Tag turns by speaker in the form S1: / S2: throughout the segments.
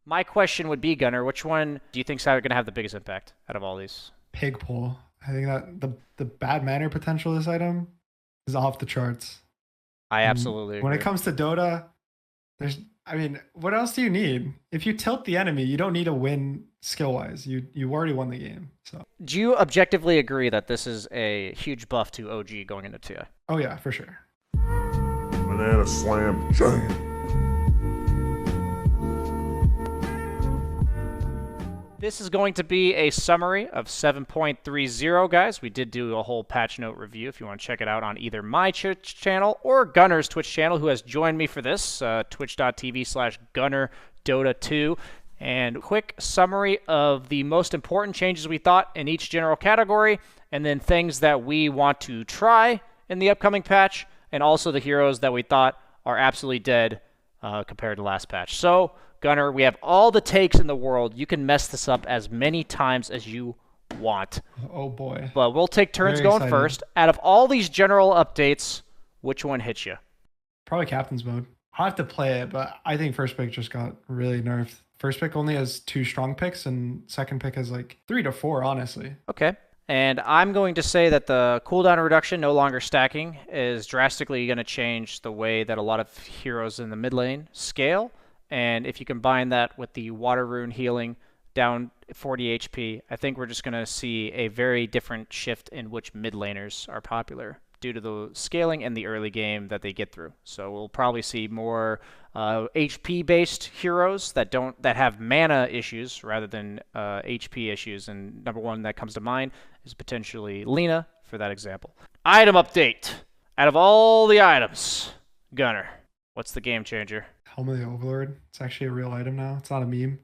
S1: My question would be, Gunnar, which one do you think is going to have the biggest impact out of all these?
S2: Pig pull. I think that the bad mana potential of this item is off the charts.
S1: I
S2: And
S1: absolutely
S2: when it
S1: agree.
S2: comes to Dota, there's I mean, what else do you need? If you tilt the enemy, you don't need to win skill wise. You already won the game. So
S1: Do you objectively agree that this is a huge buff to OG going into TI?
S2: oh yeah, for sure.
S3: Banana slam jam.
S1: This is going to be a summary of 7.30, guys. We did do a whole patch note review if you want to check it out on either my Twitch channel or Gunnar's Twitch channel, who has joined me for this, twitch.tv/GunnarDota2. And quick summary of the most important changes we thought in each general category, and then things that we want to try in the upcoming patch, and also the heroes that we thought are absolutely dead compared to last patch. So, Gunnar, we have all the takes in the world. You can mess this up as many times as you want.
S2: Oh boy.
S1: But we'll take turns
S2: Very
S1: going
S2: excited.
S1: first. Out of all these general updates, which one hits you?
S2: Probably captain's mode. I'll have to play it, but I think first pick just got really nerfed. First pick only has 2 strong picks, and second pick has like 3 to 4, honestly.
S1: Okay. And I'm going to say that the cooldown reduction, no longer stacking, is drastically going to change the way that a lot of heroes in the mid lane scale. And if you combine that with the water rune healing down 40 HP, I think we're just going to see a very different shift in which mid laners are popular due to the scaling and the early game that they get through. So we'll probably see more HP-based heroes that have mana issues rather than HP issues. And number one that comes to mind is potentially Lina for that example. Item update. Out of all the items, Gunnar, what's the game changer?
S2: Helm of the Overlord. It's actually a real item now. It's not a meme.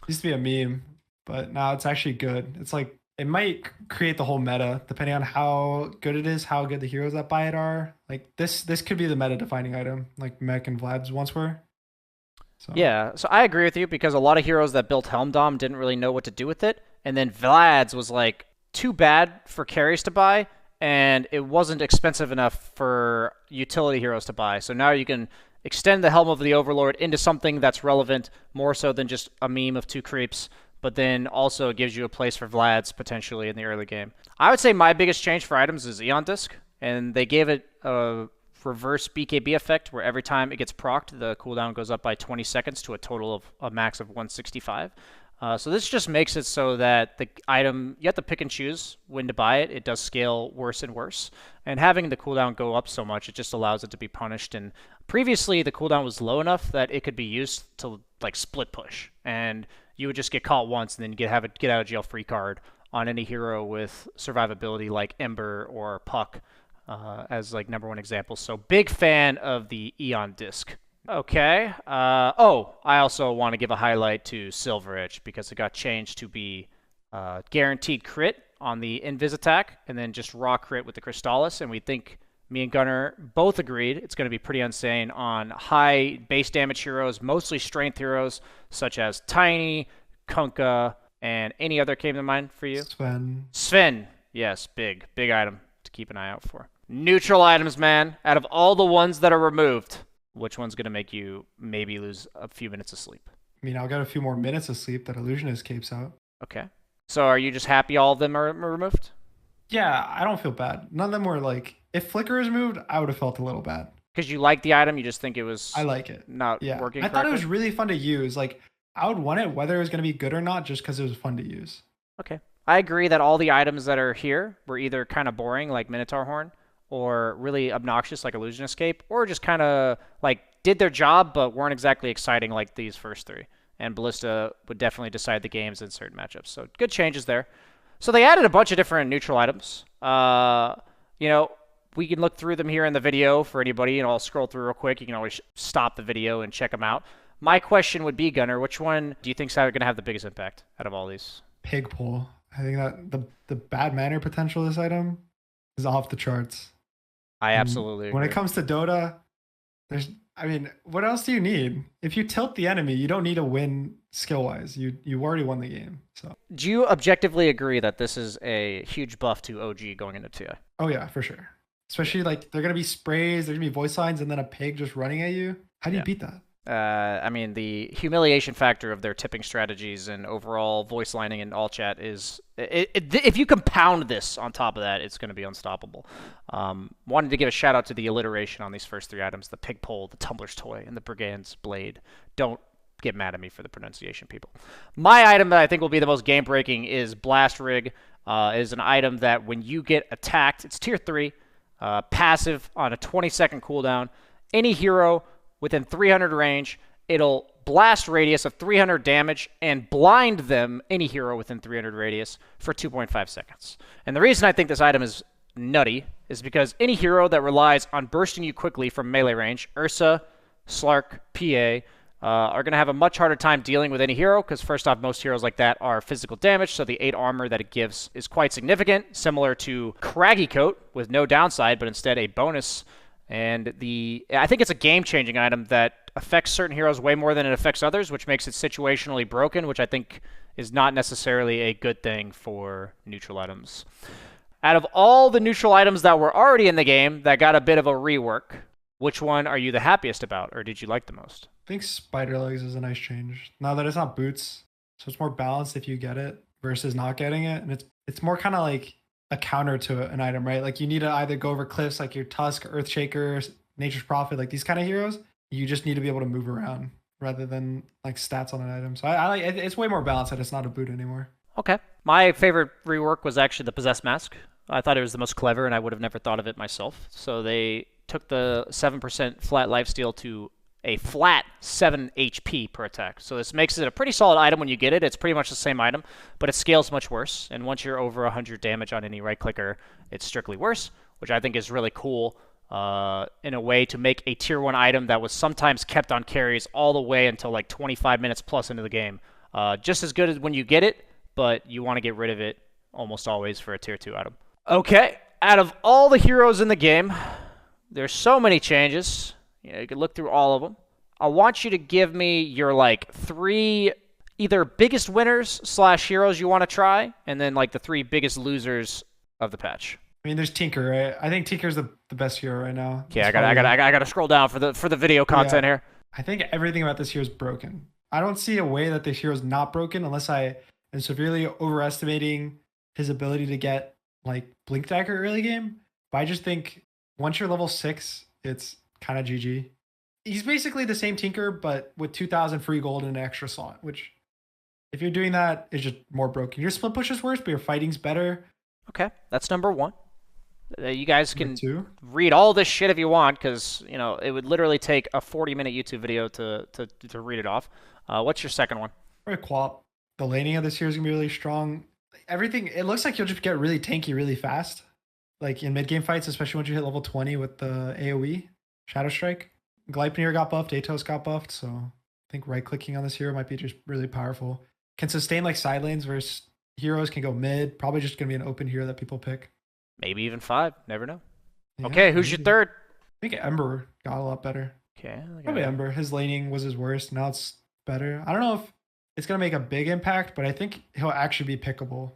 S2: It used to be a meme, but now it's actually good. It's like it might create the whole meta depending on how good it is, how good the heroes that buy it are. Like this could be the meta defining item, like Mech and Vlad's once were. So
S1: Yeah, so I agree with you because a lot of heroes that built Helm Dom didn't really know what to do with it, and then Vlad's was like too bad for carries to buy, and it wasn't expensive enough for utility heroes to buy. So now you can extend the Helm of the Overlord into something that's relevant more so than just a meme of 2 creeps, but then also it gives you a place for Vlad's potentially in the early game. I would say my biggest change for items is Eon Disc, and they gave it a reverse BKB effect where every time it gets procced, the cooldown goes up by 20 seconds to a total of a max of 165. So this just makes it so that the item, you have to pick and choose when to buy it. It does scale worse and worse. And having the cooldown go up so much, it just allows it to be punished. And previously, the cooldown was low enough that it could be used to like split push. And you would just get caught once and then have a get out of jail free card on any hero with survivability like Ember or Puck as like number one examples. So big fan of the Eon Disc. Okay. Oh, I also want to give a highlight to Silver Edge because it got changed to be guaranteed crit on the Invis attack and then just raw crit with the Crystallis. And we think me and Gunnar both agreed it's going to be pretty insane on high base damage heroes, mostly strength heroes such as Tiny, Kunkka, and any other came to mind for you?
S2: Sven.
S1: Sven. Yes, big item to keep an eye out for. Neutral items, man. Out of all the ones that are removed, which one's going to make you maybe lose a few minutes of sleep?
S2: I mean, I'll get a few more minutes of sleep that Illusionist capes out.
S1: Okay. So are you just happy all of them are removed?
S2: Yeah, I don't feel bad. None of them were like, if Flicker is moved, I would have felt a little bad.
S1: Because you like the item, you just think it was
S2: I like it.
S1: not
S2: Yeah.
S1: working
S2: I thought it
S1: correctly?
S2: was really fun to use. Like, I would want it whether it was going to be good or not just because it was fun to use.
S1: Okay. I agree that all the items that are here were either kind of boring, like Minotaur Horn, or really obnoxious, like Illusion Escape, or just kind of like did their job but weren't exactly exciting like these first 3. And Ballista would definitely decide the games in certain matchups. So good changes there. So they added a bunch of different neutral items. You know, we can look through them here in the video for anybody, and I'll scroll through real quick. You can always stop the video and check them out. My question would be, Gunnar, which one do you think is going to have the biggest impact out of all these?
S2: Pig pull. I think that the bad mana potential of this item is off the charts.
S1: I
S2: And
S1: absolutely agree.
S2: when it comes to Dota, I mean, what else do you need? If you tilt the enemy, you don't need to win skill wise. You already won the game. So
S1: Do you objectively agree that this is a huge buff to OG going into TI?
S2: oh yeah, for sure. Especially like they're gonna be sprays, there's gonna be voice lines, and then a pig just running at you. How do you
S1: Yeah.
S2: beat that?
S1: I mean, the humiliation factor of their tipping strategies and overall voice lining in all chat is, if you compound this on top of that, it's going to be unstoppable. Wanted to give a shout out to the alliteration on these first 3 items: the pig pole, the tumbler's toy, and the brigand's blade. Don't get mad at me for the pronunciation, people. My item that I think will be the most game breaking is Blast Rig. Is an item that when you get attacked, it's tier 3, passive on a 20-second cooldown. Any hero within 300 range, it'll blast radius of 300 damage and blind them, any hero within 300 radius, for 2.5 seconds. And the reason I think this item is nutty is because any hero that relies on bursting you quickly from melee range, Ursa, Slark, PA, are going to have a much harder time dealing with any hero, because first off, most heroes like that are physical damage, so the 8 armor that it gives is quite significant, similar to Craggy Coat with no downside, but instead a bonus. And I think it's a game-changing item that affects certain heroes way more than it affects others, which makes it situationally broken, which I think is not necessarily a good thing for neutral items. Out of all the neutral items that were already in the game that got a bit of a rework, which one are you the happiest about, or did you like the most?
S2: I think spider legs is a nice change. Now that it's not boots, so it's more balanced if you get it versus not getting it, and it's more kind of like a counter to an item, right? Like you need to either go over cliffs like your Tusk, Earthshaker, Nature's Prophet, like these kind of heroes. You just need to be able to move around rather than like stats on an item. So I like it's way more balanced that it's not a boot anymore.
S1: Okay. My favorite rework was actually the Possessed Mask. I thought it was the most clever, and I would have never thought of it myself. So they took the 7% flat lifesteal to a flat 7 HP per attack. So this makes it a pretty solid item when you get it. It's pretty much the same item, but it scales much worse. And once you're over 100 damage on any right clicker, it's strictly worse, which I think is really cool in a way to make a tier 1 item that was sometimes kept on carries all the way until like 25 minutes plus into the game. Just as good as when you get it, but you want to get rid of it almost always for a tier 2 item. Okay, out of all the heroes in the game, there's so many changes. You can look through all of them. I want you to give me your like 3 either biggest winners / heroes you want to try, and then like the 3 biggest losers of the patch.
S2: I mean, there's Tinker, right? I think Tinker's the best hero right now.
S1: Okay, I gotta scroll down for the video content here.
S2: I think everything about this hero is broken. I don't see a way that this hero is not broken unless I am severely overestimating his ability to get like Blink Dagger early game. But I just think once you're level 6, it's kind of GG. He's basically the same Tinker, but with 2,000 free gold and an extra slot, which if you're doing that, is just more broken. Your split push is worse, but your fighting's better.
S1: Okay, that's number 1. You guys can
S2: Number 2.
S1: read all this shit if you want, because you know it would literally take a 40-minute YouTube video to read it off. What's your second one?
S2: Probably Quap. The laning of this hero is gonna be really strong. Everything, it looks like you'll just get really tanky really fast, like in mid game fights, especially once you hit level 20 with the AOE. Shadow Strike. Gleipnir got buffed, Atos got buffed, so I think right clicking on this hero might be just really powerful. Can sustain like side lanes versus heroes, can go mid. Probably just gonna be an open hero that people pick.
S1: Maybe even 5. Never know.
S2: Yeah,
S1: Okay, who's your
S2: maybe.
S1: third?
S2: I think Ember got a lot better.
S1: Okay.
S2: Probably Ember. His laning was his worst. Now it's better. I don't know if it's gonna make a big impact, but I think he'll actually be pickable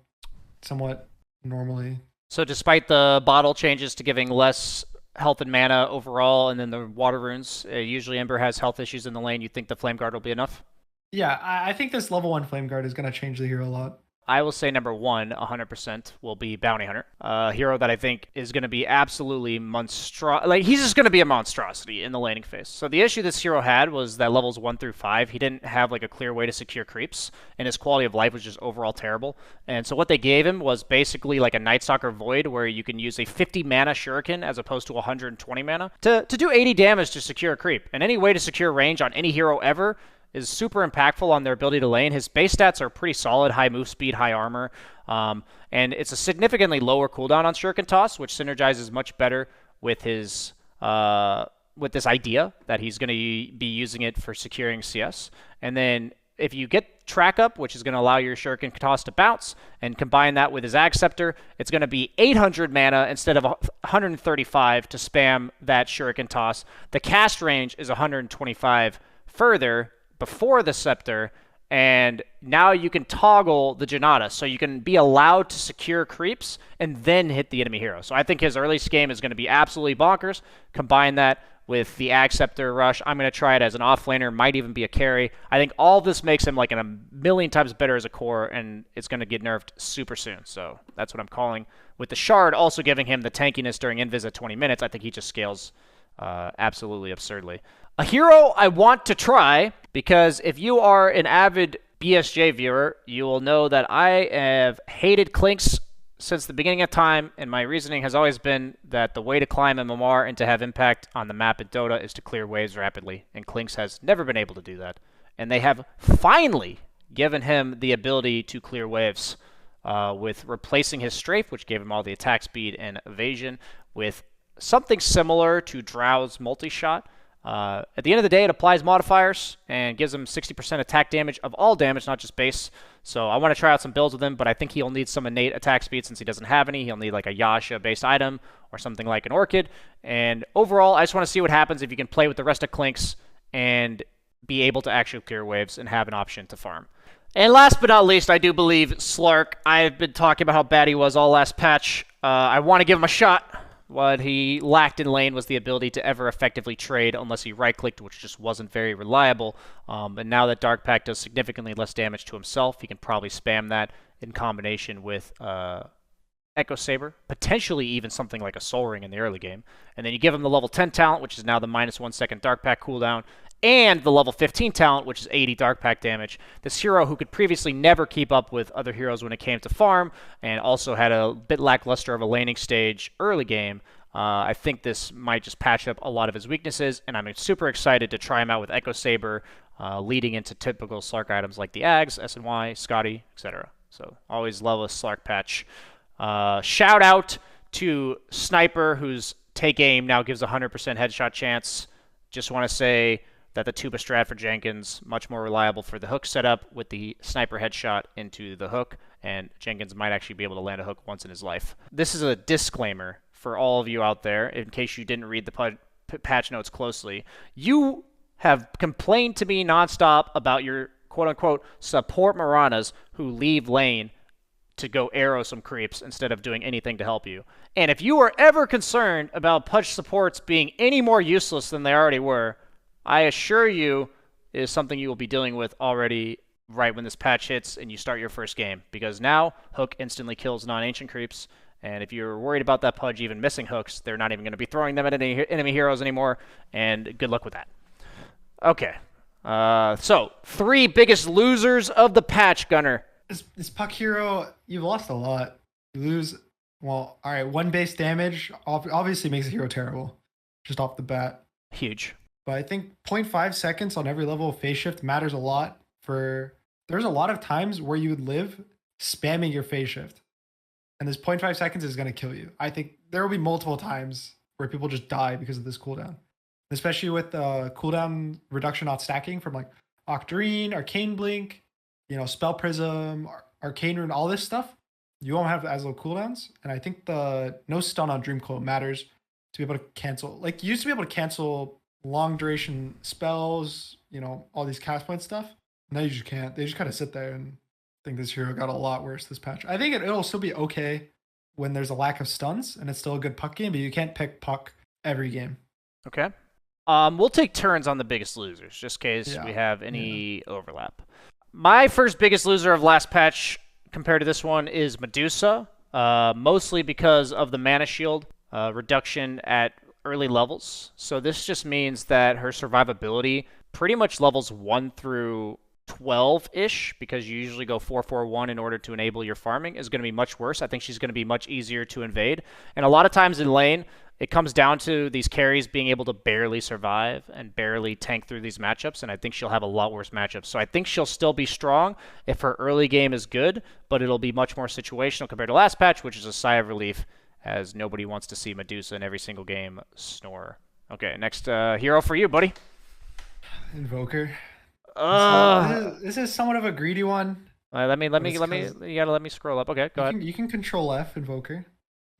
S2: somewhat normally.
S1: So despite the bottle changes to giving less health and mana overall, and then the water runes, usually Ember has health issues in the lane. You think the Flame Guard will be enough?
S2: Yeah, I think this level 1 Flame Guard is gonna change the hero a lot.
S1: I will say number 1, 100%, will be Bounty Hunter. A hero that I think is going to be absolutely he's just going to be a monstrosity in the laning phase. So the issue this hero had was that levels 1 through 5, he didn't have like a clear way to secure creeps, and his quality of life was just overall terrible. And so what they gave him was basically like a Night Stalker Void, where you can use a 50 mana Shuriken as opposed to 120 mana to do 80 damage to secure a creep. And any way to secure range on any hero ever is super impactful on their ability to lane. His base stats are pretty solid: high move speed, high armor, and it's a significantly lower cooldown on Shuriken Toss, which synergizes much better with his with this idea that he's going to be using it for securing CS. And then if you get Track Up, which is going to allow your Shuriken Toss to bounce, and combine that with his Ag Scepter, it's going to be 800 mana instead of 135 to spam that Shuriken Toss. The cast range is 125 further before the Scepter, and now you can toggle the Janata, so you can be allowed to secure creeps and then hit the enemy hero. So I think his early game is going to be absolutely bonkers. Combine that with the Acceptor rush. I'm going to try it as an offlaner, might even be a carry. I think all of this makes him like a million times better as a core, and it's going to get nerfed super soon. So that's what I'm calling. With the Shard also giving him the tankiness during invis at 20 minutes, I think he just scales absolutely absurdly. A hero I want to try, because if you are an avid BSJ viewer, you will know that I have hated Clinks since the beginning of time, and my reasoning has always been that the way to climb MMR and to have impact on the map in Dota is to clear waves rapidly, and Clinks has never been able to do that. And they have finally given him the ability to clear waves with replacing his Strafe, which gave him all the attack speed and evasion, with something similar to Drow's multi-shot. At the end of the day, it applies modifiers and gives him 60% attack damage of all damage, not just base. So I want to try out some builds with him, but I think he'll need some innate attack speed since he doesn't have any. He'll need like a Yasha-based item or something like an Orchid. And overall, I just want to see what happens if you can play with the rest of Clinks and be able to actually clear waves and have an option to farm. And last but not least, I do believe Slark. I've been talking about how bad he was all last patch. I want to give him a shot. What he lacked in lane was the ability to ever effectively trade unless he right-clicked, which just wasn't very reliable. And now that Dark Pact does significantly less damage to himself, he can probably spam that in combination with Echo Saber, potentially even something like a Soul Ring in the early game. And then you give him the level 10 talent, which is now the -1 second Dark Pact cooldown, and the level 15 talent, which is 80 Dark Pact damage. This hero who could previously never keep up with other heroes when it came to farm, and also had a bit lackluster of a laning stage early game. I think this might just patch up a lot of his weaknesses, and I'm super excited to try him out with Echo Saber, leading into typical Slark items like the Ags, SNY, Scotty, etc. So always love a Slark patch. Shout out to Sniper, whose take aim now gives 100% headshot chance. Just want to say that the Tuba strat for Jenkins, much more reliable for the hook setup with the sniper headshot into the hook, and Jenkins might actually be able to land a hook once in his life. This is a disclaimer for all of you out there, in case you didn't read the patch notes closely. You have complained to me nonstop about your quote-unquote support Maranas who leave lane to go arrow some creeps instead of doing anything to help you. And if you are ever concerned about Pudge supports being any more useless than they already were, I assure you it is something you will be dealing with already right when this patch hits and you start your first game. Because now, Hook instantly kills non-ancient creeps, and if you're worried about that Pudge even missing hooks, they're not even going to be throwing them at any enemy heroes anymore, and good luck with that. Okay, so 3 biggest losers of the patch, Gunnar.
S2: This Puck hero, you've lost a lot. You lose, well, all right, 1 base damage obviously makes a hero terrible, just off the bat.
S1: Huge.
S2: But I think 0.5 seconds on every level of phase shift matters a lot. There's a lot of times where you would live spamming your phase shift. And this 0.5 seconds is going to kill you. I think there will be multiple times where people just die because of this cooldown. Especially with cooldown reduction not stacking from like Octarine, Arcane Blink, Spell Prism, Arcane Rune, all this stuff. You won't have as low cooldowns. And I think the no stun on Dreamclaw matters to be able to cancel. Like, you used to be able to cancel long duration spells, all these cast point stuff. Now you just can't. They just kind of sit there, and I think this hero got a lot worse this patch. I think it'll still be okay when there's a lack of stuns and it's still a good puck game, but you can't pick puck every game.
S1: Okay. We'll take turns on the biggest losers, just in case we have any overlap. My first biggest loser of last patch compared to this one is Medusa, mostly because of the mana shield reduction at early levels. So this just means that her survivability pretty much levels 1 through 12-ish, because you usually go 4-4-1 in order to enable your farming, is going to be much worse. I think she's going to be much easier to invade. And a lot of times in lane, it comes down to these carries being able to barely survive and barely tank through these matchups, and I think she'll have a lot worse matchups. So I think she'll still be strong if her early game is good, but it'll be much more situational compared to last patch, which is a sigh of relief, as nobody wants to see Medusa in every single game snore. Okay, next hero for you, buddy.
S2: Invoker. This is somewhat of a greedy one.
S1: Let me. You gotta let me scroll up. Okay, go ahead.
S2: You can control F, Invoker.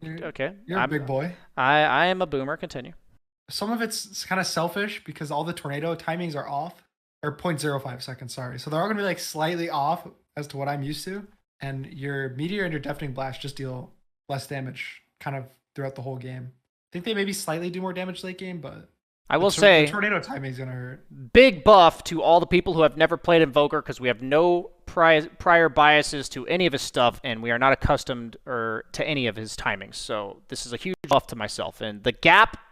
S1: Okay.
S2: You're a big boy.
S1: I am a boomer. Continue.
S2: Some of it's kind of selfish because all the tornado timings are off, or 0.05 seconds, sorry. So they're all going to be like slightly off as to what I'm used to. And your Meteor and your Deafening Blast just deal less damage kind of throughout the whole game. I think they maybe slightly do more damage late game, but
S1: I will
S2: The
S1: say,
S2: tornado timing is gonna hurt.
S1: big buff to all the people who have never played Invoker because we have no prior biases to any of his stuff, and we are not accustomed to any of his timings. So this is a huge buff to myself. And the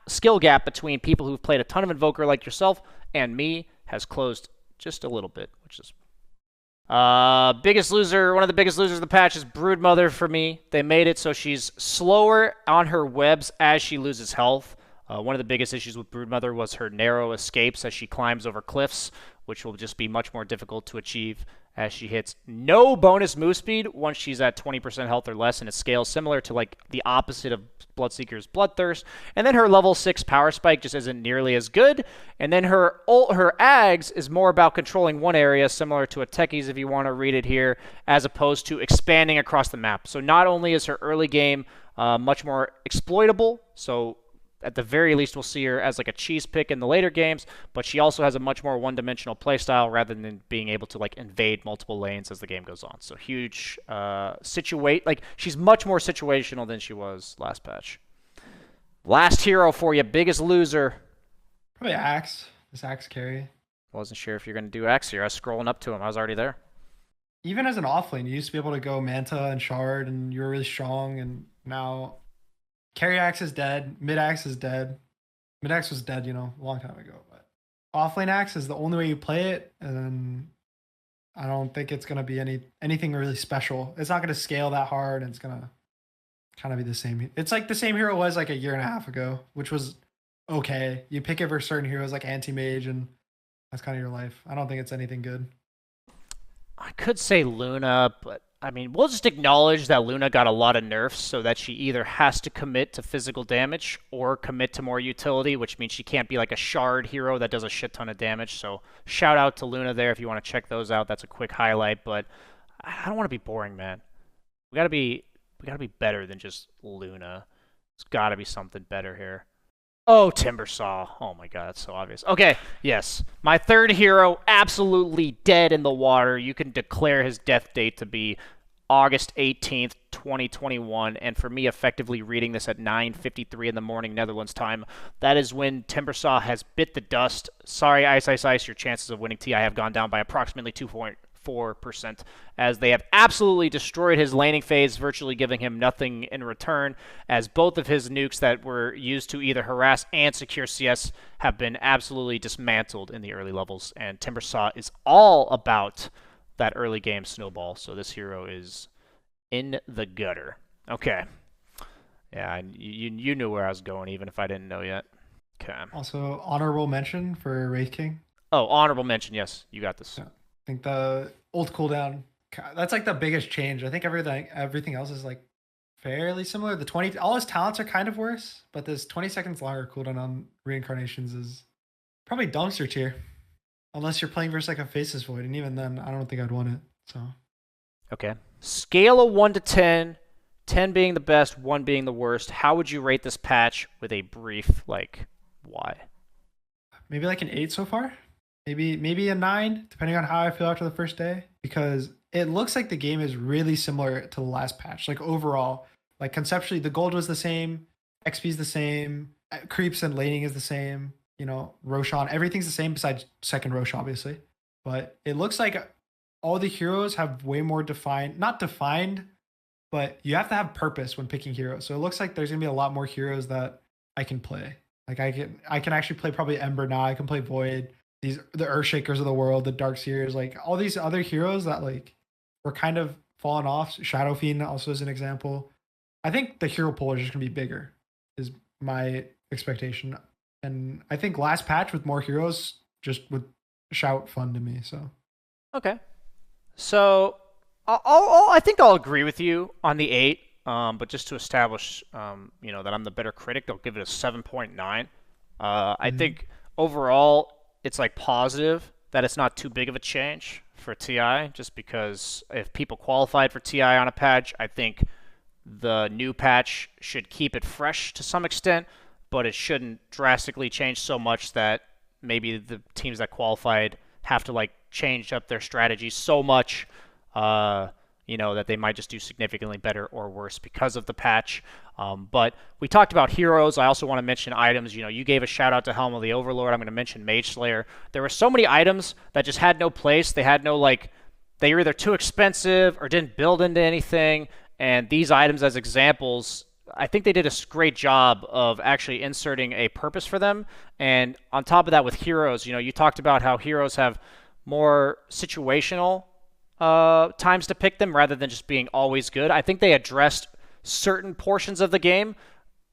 S1: skill gap between people who've played a ton of Invoker like yourself and me has closed just a little bit, which is biggest loser. One of the biggest losers of the patch is Broodmother for me. They made it so she's slower on her webs as she loses health. One of the biggest issues with Broodmother was her narrow escapes as she climbs over cliffs, which will just be much more difficult to achieve as she hits no bonus move speed once she's at 20% health or less, and it scales similar to like the opposite of Bloodseeker's Bloodthirst. And then her level 6 power spike just isn't nearly as good. And then her Ags is more about controlling one area, similar to a Techie's if you want to read it here, as opposed to expanding across the map. So not only is her early game much more exploitable, so at the very least, we'll see her as like a cheese pick in the later games, but she also has a much more one-dimensional playstyle rather than being able to like invade multiple lanes as the game goes on. So huge she's much more situational than she was last patch. Last hero for you, biggest loser.
S2: Probably Axe. This Axe carry.
S1: Wasn't sure if you're gonna do Axe here. I was scrolling up to him. I was already there.
S2: Even as an offlane, you used to be able to go Manta and Shard, and you were really strong, and now carry axe is dead. Mid axe is dead. Mid axe was dead, a long time ago. But offlane axe is the only way you play it, and I don't think it's gonna be anything really special. It's not gonna scale that hard, and it's gonna kind of be the same. It's like the same hero was like a year and a half ago, which was okay. You pick it for certain heroes like anti-mage, and that's kind of your life. I don't think it's anything good.
S1: I could say Luna, but I mean, we'll just acknowledge that Luna got a lot of nerfs so that she either has to commit to physical damage or commit to more utility, which means she can't be like a shard hero that does a shit ton of damage. So shout out to Luna there if you want to check those out. That's a quick highlight, but I don't want to be boring, man. We gotta be better than just Luna. There's gotta be something better here. Oh, Timbersaw. Oh my god, that's so obvious. Okay, yes. My third hero, absolutely dead in the water. You can declare his death date to be August 18th, 2021. And for me, effectively reading this at 9:53 in the morning Netherlands time, that is when Timbersaw has bit the dust. Sorry, Ice Ice Ice, your chances of winning TI have gone down by approximately 2.4%, as they have absolutely destroyed his laning phase, virtually giving him nothing in return, as both of his nukes that were used to either harass and secure CS have been absolutely dismantled in the early levels, and Timbersaw is all about that early game snowball, so this hero is in the gutter. Okay. Yeah, you knew where I was going, even if I didn't know yet. Okay.
S2: Also, honorable mention for Wraith King.
S1: Oh, honorable mention, yes. You got this.
S2: Yeah. I think the ult cooldown, that's like the biggest change. I think everything else is like fairly similar. All his talents are kind of worse, but this 20 seconds longer cooldown on reincarnations is probably dumpster tier. Unless you're playing versus like a Faceless Void, and even then, I don't think I'd want it. So,
S1: okay. Scale of 1 to 10, 10 being the best, 1 being the worst. How would you rate this patch with a brief, why?
S2: Maybe like an 8 so far. Maybe a 9, depending on how I feel after the first day. Because it looks like the game is really similar to the last patch. Like overall, like conceptually, the gold was the same, XP is the same, creeps and laning is the same. Roshan, everything's the same besides second Rosh, obviously. But it looks like all the heroes have way more not defined, but you have to have purpose when picking heroes. So it looks like there's gonna be a lot more heroes that I can play. Like I can actually play probably Ember now. I can play Void. The Earthshakers of the world, the Darkseers, like all these other heroes that like were kind of falling off. Shadow Fiend also is an example. I think the hero pool is just gonna be bigger, is my expectation. And I think last patch with more heroes just would shout fun to me. So
S1: okay, so I think I'll agree with you on the 8. But just to establish, that I'm the better critic, I'll give it a 7.9. I think overall it's like positive that it's not too big of a change for TI, just because if people qualified for TI on a patch, I think the new patch should keep it fresh to some extent, but it shouldn't drastically change so much that maybe the teams that qualified have to change up their strategy so much you know, that they might just do significantly better or worse because of the patch. But we talked about heroes. I also want to mention items. You know, you gave a shout out to Helm of the Overlord. I'm going to mention Mage Slayer. There were so many items that just had no place. They had no, like, they were either too expensive or didn't build into anything. And these items as examples, I think they did a great job of actually inserting a purpose for them. And on top of that, with heroes, you know, you talked about how heroes have more situational times to pick them rather than just being always good. I think they addressed certain portions of the game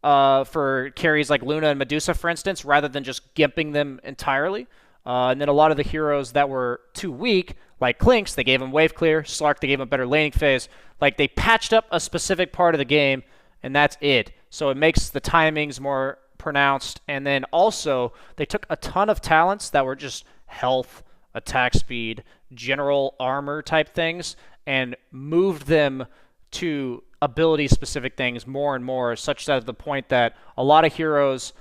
S1: for carries like Luna and Medusa, for instance, rather than just gimping them entirely. And then a lot of the heroes that were too weak, like Clinks, they gave him wave clear. Slark, they gave him a better laning phase. Like, they patched up a specific part of the game, and that's it. So it makes the timings more pronounced. And then also, they took a ton of talents that were just health, attack speed, general armor type things, and moved them to ability-specific things more and more, such that the point that a lot of heroes,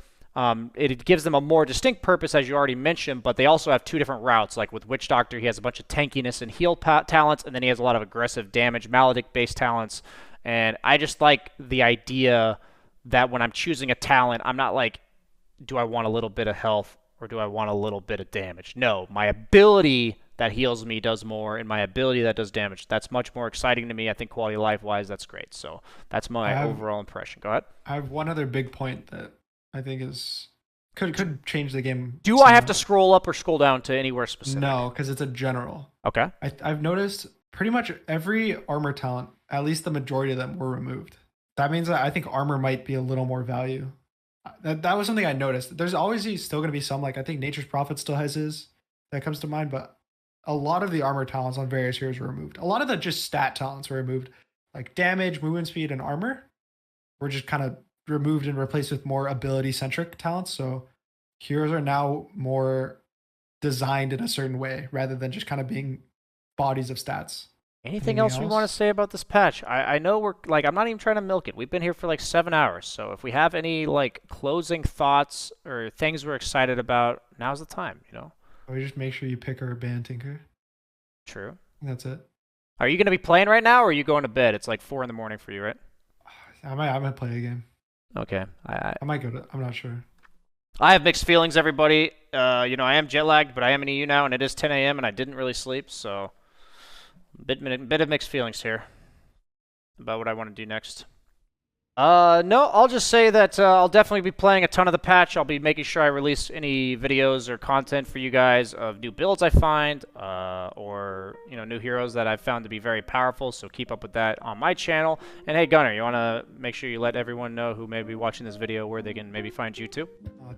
S1: it gives them a more distinct purpose, as you already mentioned, but they also have two different routes. Like with Witch Doctor, he has a bunch of tankiness and heal talents, and then he has a lot of aggressive damage, Maledict-based talents. And I just like the idea that when I'm choosing a talent, I'm not like, do I want a little bit of health or do I want a little bit of damage? No, my ability that heals me does more, and my ability that does damage. That's much more exciting to me. I think quality of life-wise, that's great. So that's my overall impression. Go ahead.
S2: I have one other big point that I think is could change the game.
S1: Do I have to scroll up or scroll down to anywhere specific?
S2: No, because it's a general.
S1: Okay.
S2: I've noticed pretty much every armor talent, at least the majority of them, were removed. That means that I think armor might be a little more value. That was something I noticed. There's always still going to be some, like, I think Nature's Prophet still has his. That comes to mind, but a lot of the armor talents on various heroes were removed. A lot of the just stat talents were removed. Like damage, movement speed, and armor were just kind of removed and replaced with more ability-centric talents. So heroes are now more designed in a certain way rather than just kind of being bodies of stats.
S1: Anything else we want to say about this patch? I know we're, like, I'm not even trying to milk it. We've been here for like 7 hours. So if we have any, like, closing thoughts or things we're excited about, now's the time, you know?
S2: We just make sure you pick our band Tinker.
S1: True.
S2: That's it.
S1: Are you going to be playing right now, or are you going to bed? It's like 4 in the morning for you, right?
S2: I might play a game.
S1: Okay.
S2: I might go to, I'm not sure.
S1: I have mixed feelings, everybody. You know, I am jet lagged, but I am in EU now, and it is 10 a.m., and I didn't really sleep, so bit of mixed feelings here about what I want to do next. No, I'll just say that I'll definitely be playing a ton of the patch. I'll be making sure I release any videos or content for you guys of new builds I find, or, you know, new heroes that I've found to be very powerful, so keep up with that on my channel. And hey, Gunnar, you want to make sure you let everyone know who may be watching this video where they can maybe find you too?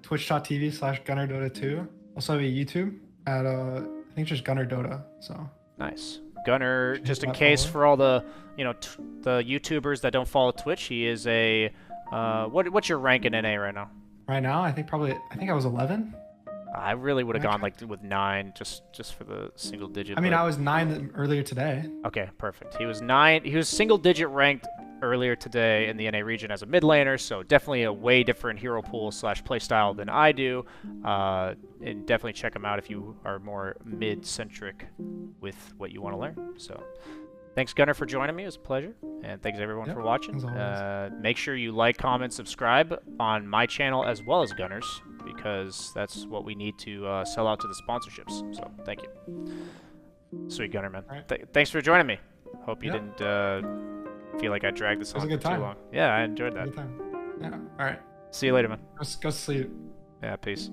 S2: Twitch.tv/GunnarDota2. Also have a YouTube at, I think just Gunnar Dota, so.
S1: Nice. Gunnar, just in case for all the, you know, the YouTubers that don't follow Twitch, he is a, what's your rank in NA right now?
S2: Right now, I think I was 11.
S1: I really would have gone like with 9 just for the single digit.
S2: I mean, I was 9 earlier today.
S1: Okay, perfect. He was 9. He was single digit ranked earlier today in the NA region as a mid laner, so definitely a way different hero pool / playstyle than I do. And definitely check him out if you are more mid-centric with what you want to learn. So thanks, Gunnar, for joining me. It was a pleasure. And thanks, everyone, for watching. Make sure you like, comment, subscribe on my channel as well as Gunnar's, because that's what we need to sell out to the sponsorships. So thank you. Sweet, Gunnar, man.
S2: Right.
S1: Thanks for joining me. Hope you didn't feel like I dragged this on
S2: for
S1: too long. Yeah, I enjoyed that.
S2: Good time. Yeah. All right.
S1: See you later, man.
S2: Go sleep.
S1: Yeah, peace.